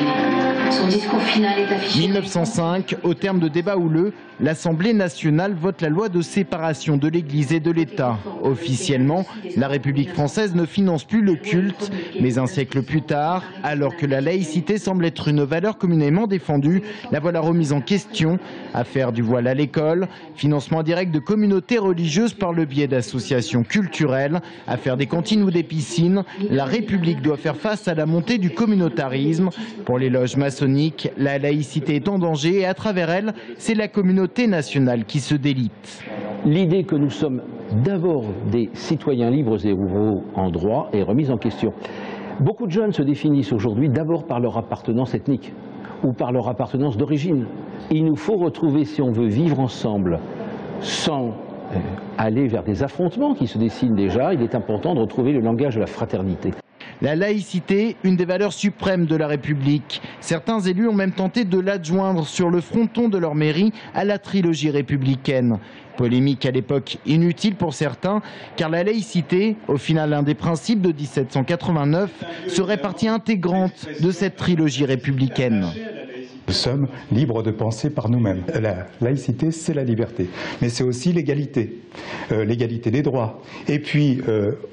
enchaîné. Son discours final est affiché. 1905, au terme de débats houleux, l'Assemblée nationale vote la loi de séparation de l'Église et de l'État. Officiellement, la République française ne finance plus le culte, mais un siècle plus tard, alors que la laïcité semble être une valeur communément défendue, la voilà remise en question. Affaire du voile à l'école, financement direct de communautés religieuses par le biais d'associations culturelles, affaire des cantines ou des piscines, la République doit faire face à la montée du communautarisme. Pour les loges maçonniques, la laïcité est en danger et à travers elle, c'est la communauté nationale qui se délite. L'idée que nous sommes d'abord des citoyens libres et égaux en droit est remise en question. Beaucoup de jeunes se définissent aujourd'hui d'abord par leur appartenance ethnique ou par leur appartenance d'origine. Il nous faut retrouver, si on veut vivre ensemble, sans aller vers des affrontements qui se dessinent déjà, il est important de retrouver le langage de la fraternité. La laïcité, une des valeurs suprêmes de la République. Certains élus ont même tenté de l'adjoindre sur le fronton de leur mairie à la trilogie républicaine. Polémique à l'époque inutile pour certains, car la laïcité, au final l'un des principes de 1789, serait partie intégrante de cette trilogie républicaine. Nous sommes libres de penser par nous-mêmes. La laïcité, c'est la liberté, mais c'est aussi l'égalité, l'égalité des droits. Et puis,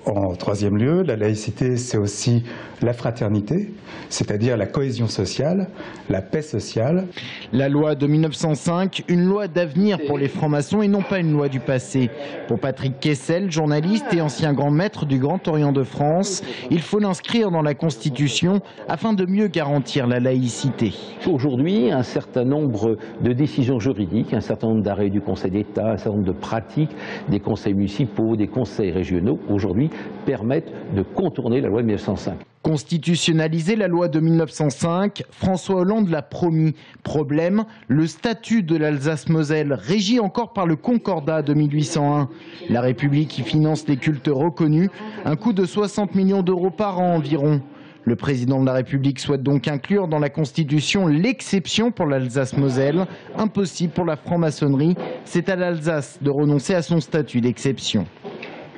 en troisième lieu, la laïcité, c'est aussi la fraternité, c'est-à-dire la cohésion sociale, la paix sociale. La loi de 1905, une loi d'avenir pour les francs-maçons et non pas une loi du passé. Pour Patrick Kessel, journaliste et ancien grand maître du Grand Orient de France, il faut l'inscrire dans la Constitution afin de mieux garantir la laïcité. Aujourd'hui, un certain nombre de décisions juridiques, un certain nombre d'arrêts du Conseil d'État, un certain nombre de pratiques des conseils municipaux, des conseils régionaux, aujourd'hui, permettent de contourner la loi de 1905. Constitutionnaliser la loi de 1905, François Hollande l'a promis. Problème, le statut de l'Alsace-Moselle, régi encore par le Concordat de 1801. La République y finance des cultes reconnus, un coût de 60 millions d'euros par an environ. Le président de la République souhaite donc inclure dans la Constitution l'exception pour l'Alsace-Moselle. Impossible pour la franc-maçonnerie, c'est à l'Alsace de renoncer à son statut d'exception.